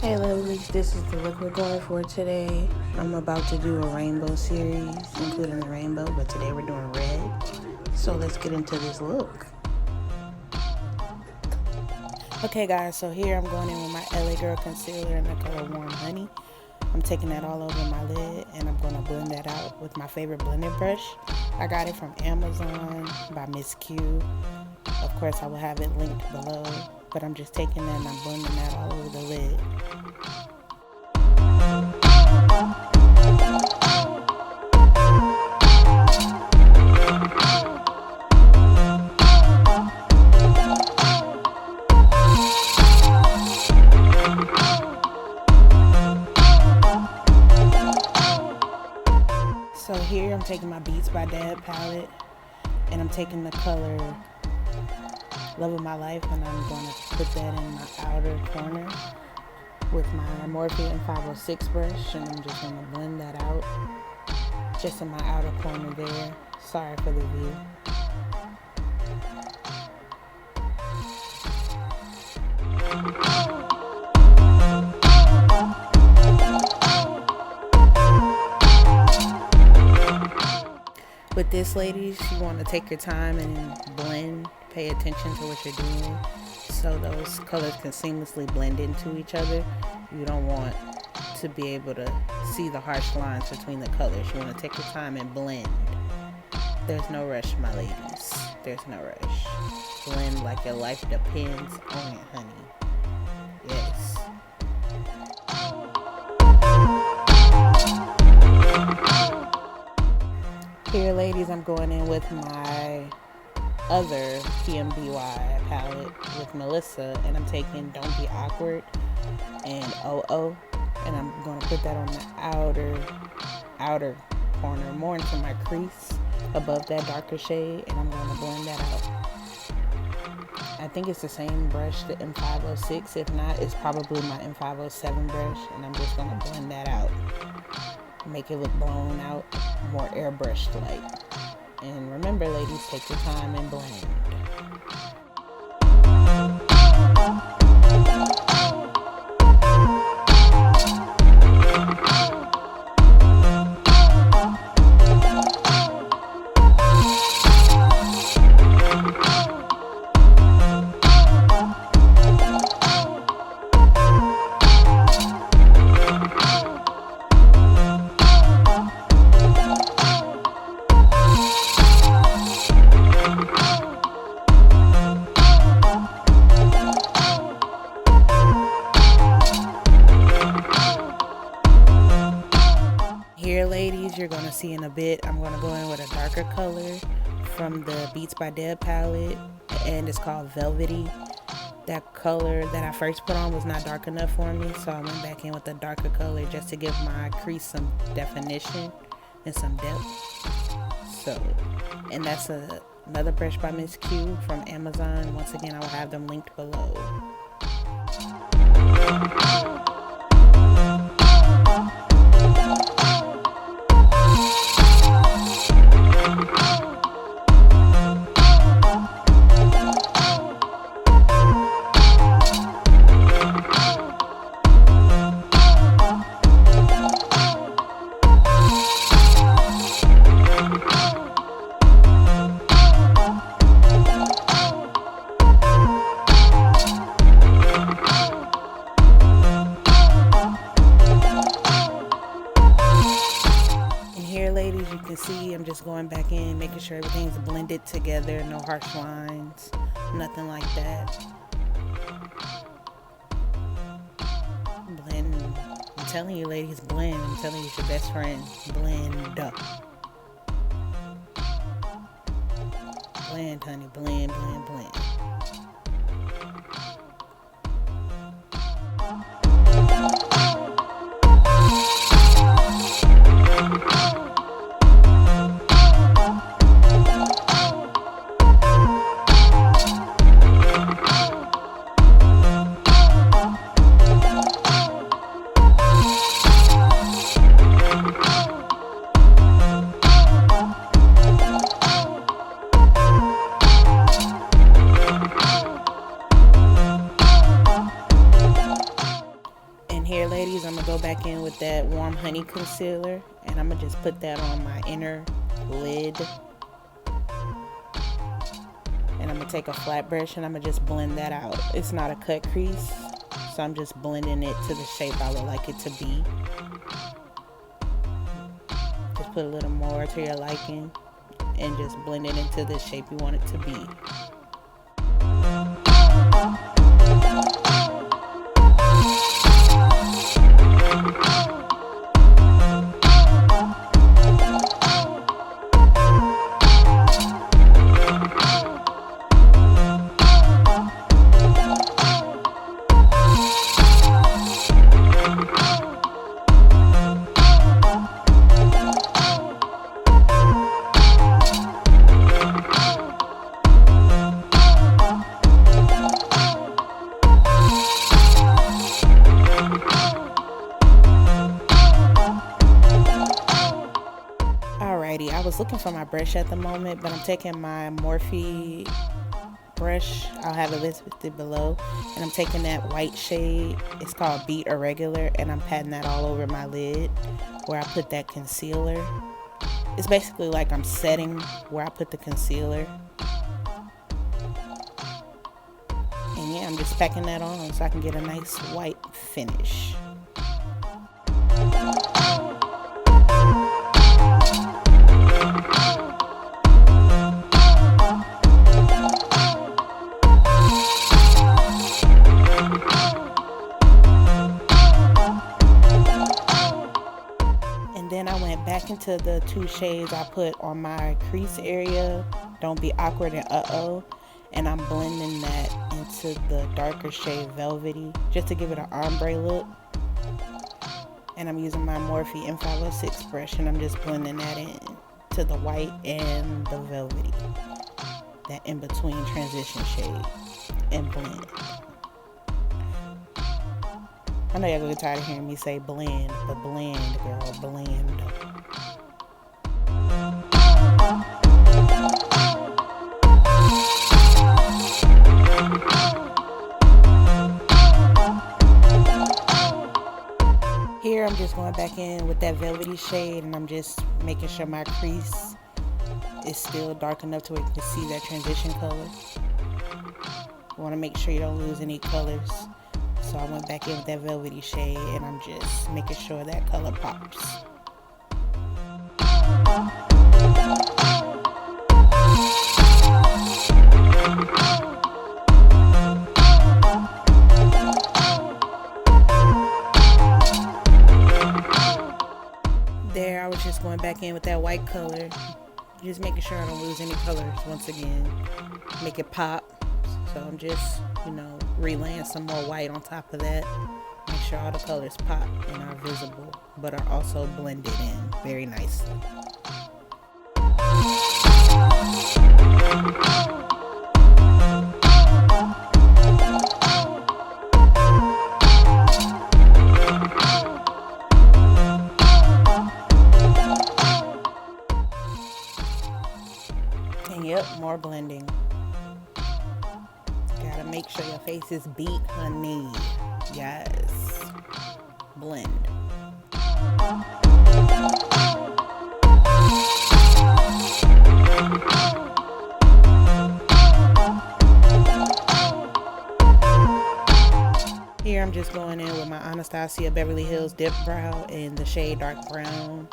Hey lovelies, this is the look we're going for today. I'm about to do a rainbow series, including the rainbow, but today we're doing red. So let's get into this look. Okay guys, so here I'm going in with my LA Girl concealer in the color Warm Honey. I'm taking that all over my lid and I'm going to blend that out with my favorite blending brush. I got it from Amazon by MsQ. Of course I will have it linked below, but I'm just taking that and I'm blending that all over the lid. So here I'm taking my BeatsByDeb palette and I'm taking the color Love of My Life and I'm going to put that in my outer corner with my Morphe M506 brush, and I'm just going to blend that out just in my outer corner there. Sorry for the view. With this, ladies, you want to take your time and blend, pay attention to what you're doing so those colors can seamlessly blend into each other. You don't want to be able to see the harsh lines between the colors. You want to take your time and blend. There's no rush, my ladies. There's no rush. Blend like your life depends on it, honey. Yes. Here, ladies, I'm going in with my other PIMBY palette with Melissa, and I'm taking Don't Be Awkward and Oh, and I'm going to put that on the outer corner, more into my crease above that darker shade, and I'm going to blend that out. I think it's the same brush, the M506. If not, it's probably my M507 brush, and I'm just going to blend that out. Make it look blown out, more airbrushed like. And remember, ladies, take your time and blend. Here, ladies, you're going to see in a bit, I'm going to go in with a darker color from the BeatsByDeb palette, and it's called Velvety. That color that I first put on was not dark enough for me, so I went back in with a darker color just to give my crease some definition and some depth. So, and that's another brush by MsQ from Amazon. Once again, I will have them linked below. Ladies, you can see I'm just going back in, making sure everything's blended together, no harsh lines, nothing like that. Blend. I'm telling you, ladies, blend. I'm telling you, it's your best friend. Blend up. Blend, honey. Blend, blend, blend. ladies, I'm gonna go back in with that warm honey concealer, and I'm gonna just put that on my inner lid. And I'm gonna take a flat brush and I'm gonna just blend that out. It's not a cut crease, so I'm just blending it to the shape I would like it to be. Just put a little more to your liking and just blend it into the shape you want it to be. I was looking for my brush at the moment, but I'm taking my Morphe brush. I'll have it listed below. And I'm taking that white shade. It's called Beat Irregular, and I'm patting that all over my lid where I put that concealer. It's basically like I'm setting where I put the concealer. And yeah, I'm just packing that on so I can get a nice white finish. Then I went back into the two shades I put on my crease area, Don't Be Awkward and Uh-Oh, and I'm blending that into the darker shade Velvety just to give it an ombre look. And I'm using my Morphe M506 brush and I'm just blending that in to the white and the velvety, that in-between transition shade, and blend. I know y'all gonna get tired of hearing me say blend, but blend, girl, blend. Here I'm just going back in with that velvety shade and I'm just making sure my crease is still dark enough to where you can see that transition color. You want to make sure you don't lose any colors. So I went back in with that velvety shade and I'm just making sure that color pops. There, I was just going back in with that white color. Just making sure I don't lose any colors once again. Make it pop. So I'm just, relaying some more white on top of that. Make sure all the colors pop and are visible, but are also blended in very nicely. And yep, more blending. Gotta make sure your face is beat, honey. Yes. Blend. Here I'm just going in with my Anastasia Beverly Hills Dip Brow in the shade Dark Brown.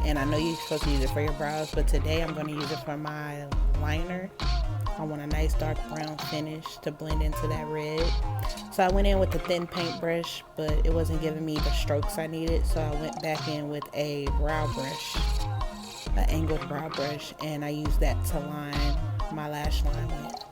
And I know you're supposed to use it for your brows, but today I'm going to use it for my liner. I want a nice dark brown finish to blend into that red. So I went in with a thin paintbrush, but it wasn't giving me the strokes I needed. So I went back in with a brow brush, an angled brow brush, and I used that to line my lash line with.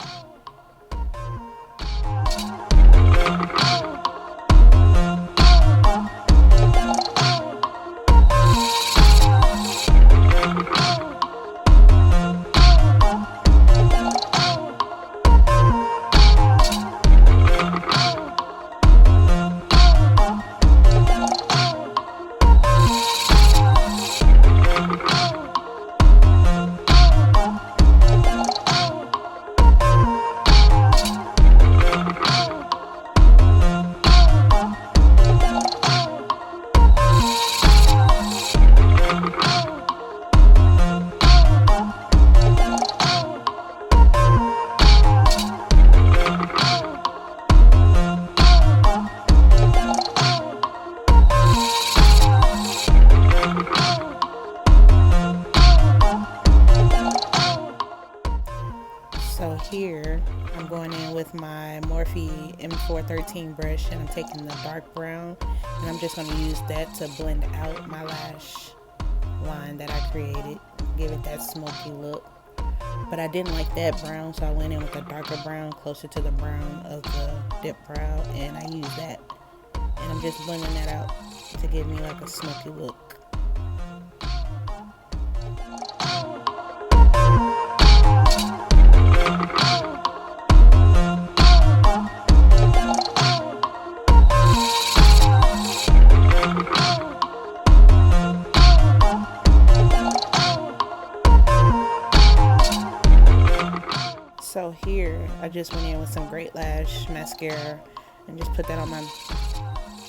here I'm going in with my Morphe M413 brush, and I'm taking the dark brown, and I'm just going to use that to blend out my lash line that I created, give it that smoky look. But I didn't like that brown, so I went in with a darker brown closer to the brown of the dip brow, and I used that, and I'm just blending that out to give me like a smoky look. So here, I just went in with some Great Lash mascara and just put that on my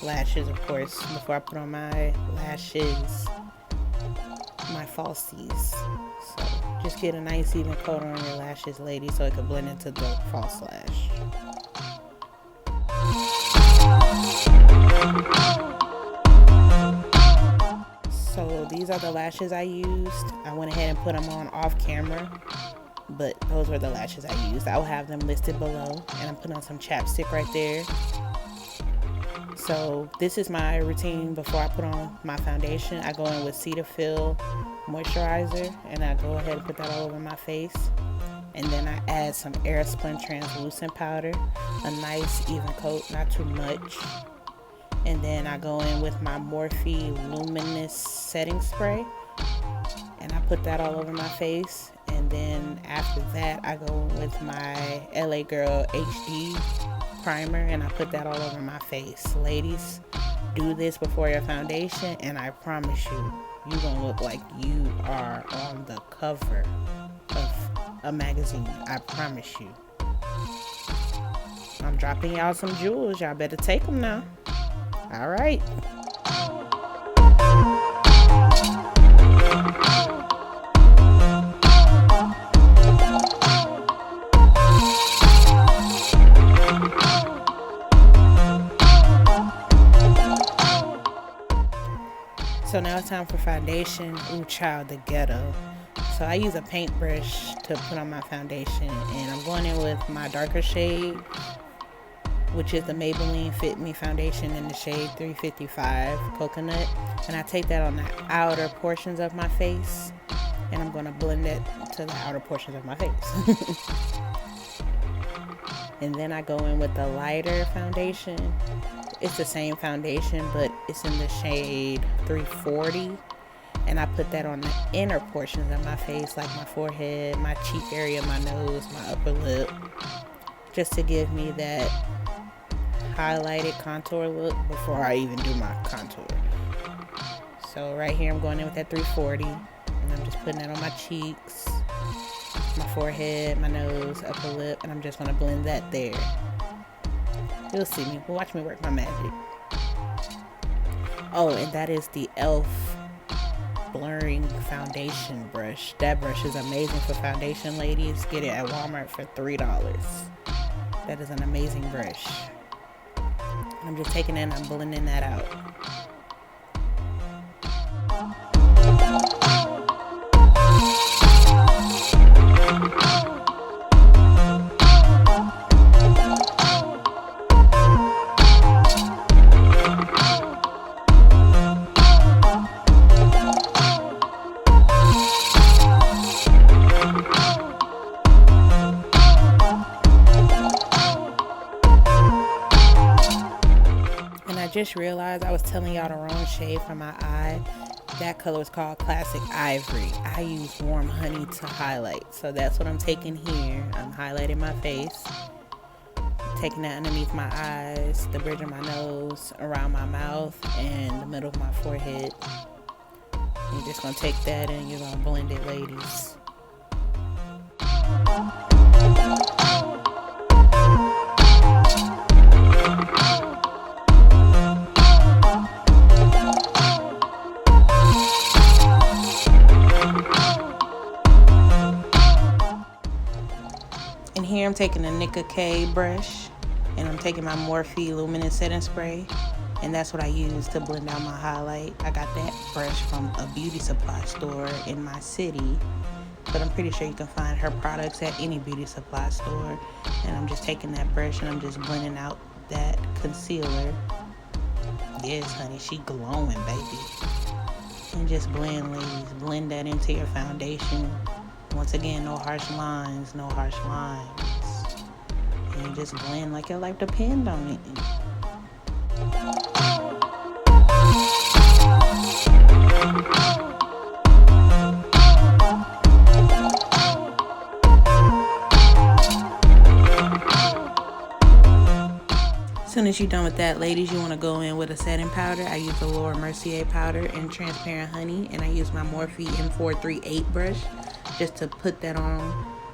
lashes, of course, before I put on my lashes, my falsies. So just get a nice even coat on your lashes, ladies, so it can blend into the false lash. So these are the lashes I used. I went ahead and put them on off camera, but those were the lashes I used. I will have them listed below, and I'm putting on some chapstick right there. So this is my routine before I put on my foundation. I go in with Cetaphil moisturizer, and I go ahead and put that all over my face, and then I add some Airspun translucent powder, a nice even coat, not too much. And then I go in with my Morphe Luminous setting spray, and I put that all over my face. And then after that, I go with my LA Girl HD primer, and I put that all over my face. Ladies, do this before your foundation, and I promise you, you're gonna look like you are on the cover of a magazine. I promise you. I'm dropping y'all some jewels. Y'all better take them now. All right. So now it's time for foundation. Ooh, child, the ghetto. So I use a paintbrush to put on my foundation, and I'm going in with my darker shade, which is the Maybelline Fit Me foundation in the shade 355 Coconut. And I take that on the outer portions of my face, and I'm going to blend it to the outer portions of my face. And then I go in with the lighter foundation. It's the same foundation, but it's in the shade 340. And I put that on the inner portions of my face, like my forehead, my cheek area, my nose, my upper lip, just to give me that highlighted contour look before I even do my contour. So right here I'm going in with that 340, and I'm just putting that on my cheeks, my forehead, my nose, upper lip, and I'm just going to blend that there. You'll see me. Watch me work my magic. Oh, and that is the e.l.f. blurring foundation brush. That brush is amazing for foundation, ladies. Get it at Walmart for $3. That is an amazing brush. I'm just taking it and I'm blending that out. Just realized I was telling y'all the wrong shade for my eye. That color is called Classic Ivory. I use Warm Honey to highlight, so that's what I'm taking here. I'm highlighting my face, taking that underneath my eyes, the bridge of my nose, around my mouth, and the middle of my forehead. You're just gonna take that and you're gonna blend it, ladies. And here I'm taking a Nicka K brush, and I'm taking my Morphe Luminous setting spray, and that's what I use to blend out my highlight. I got that brush from a beauty supply store in my city, but I'm pretty sure you can find her products at any beauty supply store. And I'm just taking that brush and I'm just blending out that concealer. Yes, honey, she glowing, baby. And just blend, ladies. Blend that into your foundation. Once again, no harsh lines, no harsh lines. And you just blend like your life depends on it. As soon as you're done with that, ladies, you want to go in with a setting powder. I use the Laura Mercier powder in Transparent Honey, and I use my Morphe M438 brush just to put that on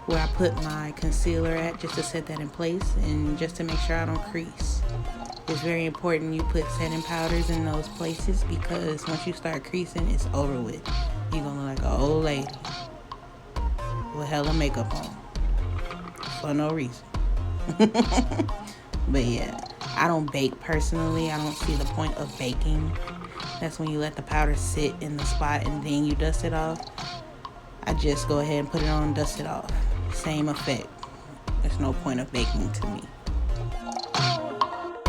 where I put my concealer at, just to set that in place and just to make sure I don't crease. It's very important you put setting powders in those places, because once you start creasing, it's over with. You're gonna look like an old lady with hella makeup on for no reason. But yeah, I don't bake personally. I don't see the point of baking. That's when you let the powder sit in the spot and then you dust it off. I just go ahead and put it on and dust it off. Same effect. There's no point of baking to me.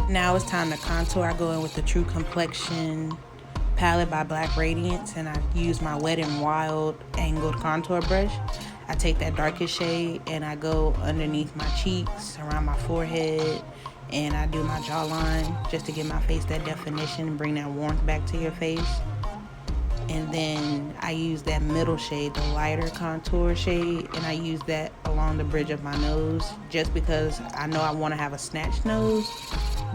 Now it's time to contour. I go in with the True Complexion palette by Black Radiance, and I use my Wet n Wild angled contour brush. I take that darkest shade and I go underneath my cheeks, around my forehead, and I do my jawline just to give my face that definition and bring that warmth back to your face. And then I use that middle shade, the lighter contour shade, and I use that along the bridge of my nose, just because I know I want to have a snatched nose,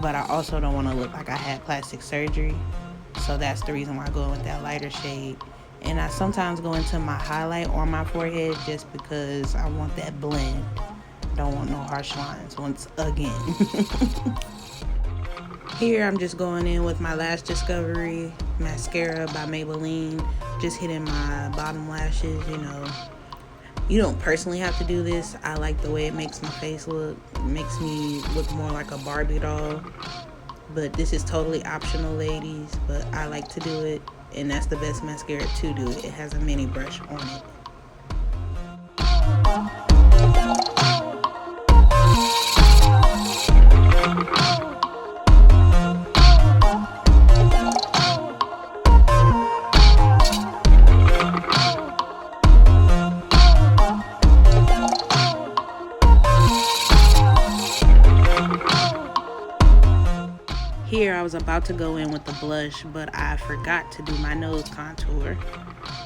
but I also don't want to look like I had plastic surgery. So that's the reason why I go in with that lighter shade. And I sometimes go into my highlight on my forehead just because I want that blend. Don't want no harsh lines once again. Here I'm just going in with my Lash Discovery mascara by Maybelline, just hitting my bottom lashes. You know, you don't personally have to do this. I like the way it makes my face look. It makes me look more like a Barbie doll. But this is totally optional, ladies, but I like to do it, and that's the best mascara to do it. It has a mini brush on it. Here I was about to go in with the blush, but I forgot to do my nose contour.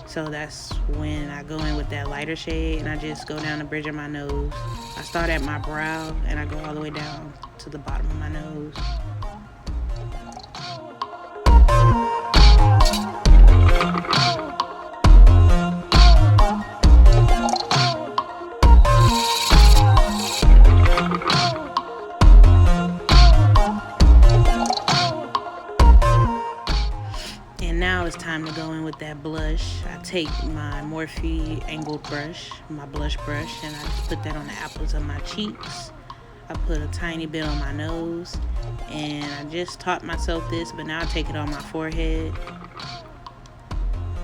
So that's when I go in with that lighter shade and I just go down the bridge of my nose. I start at my brow and I go all the way down to the bottom of my nose. Now it's time to go in with that blush. I take my Morphe angled brush, my blush brush, and I just put that on the apples of my cheeks. I put a tiny bit on my nose, and I just taught myself this, but now I take it on my forehead.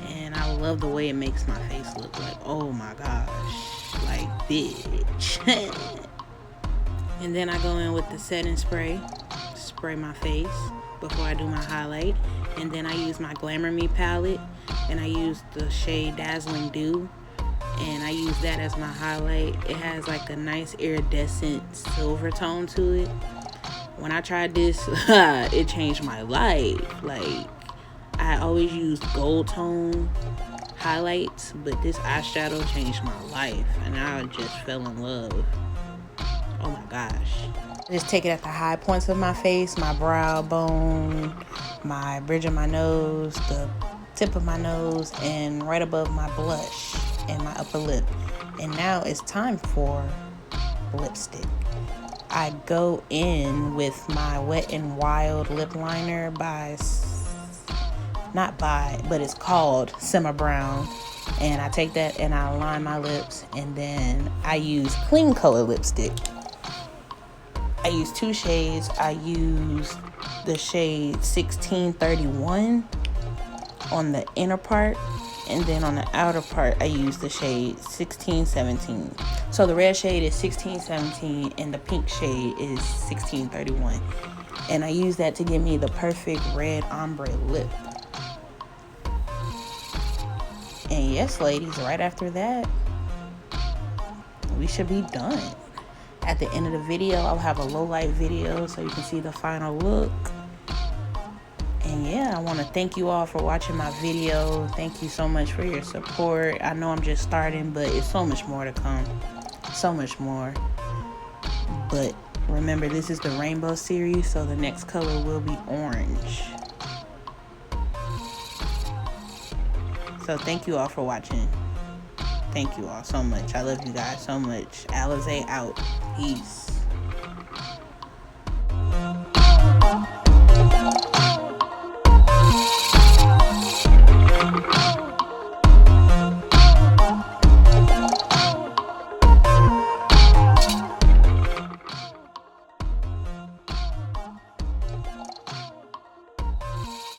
And I love the way it makes my face look like, oh my gosh, like bitch. And then I go in with the setting spray, spray my face before I do my highlight. And then I use my Glamour Me palette, and I use the shade Dazzling Dew, and I use that as my highlight. It has like a nice iridescent silver tone to it. When I tried this, it changed my life. Like, I always used gold tone highlights, but this eyeshadow changed my life, and I just fell in love. Oh my gosh. Just take it at the high points of my face, my brow bone, my bridge of my nose, the tip of my nose, and right above my blush and my upper lip. And now it's time for lipstick. I go in with my Wet n Wild lip liner but it's called Simma Brown. And I take that and I line my lips, and then I use Kleancolor lipstick. I use two shades. I use the shade 1631 on the inner part, And then on the outer part, I use the shade 1617. So the red shade is 1617 and the pink shade is 1631. And I use that to give me the perfect red ombre lip. And yes, ladies, right after that, we should be done. At the end of the video, I'll have a low light video so you can see the final look. And yeah, I want to thank you all for watching my video. Thank you so much for your support. I know I'm just starting, but it's so much more to come. So much more. But remember, this is the rainbow series, so the next color will be orange. So thank you all for watching. Thank you all so much. I love you guys so much. Alezaa out. Peace.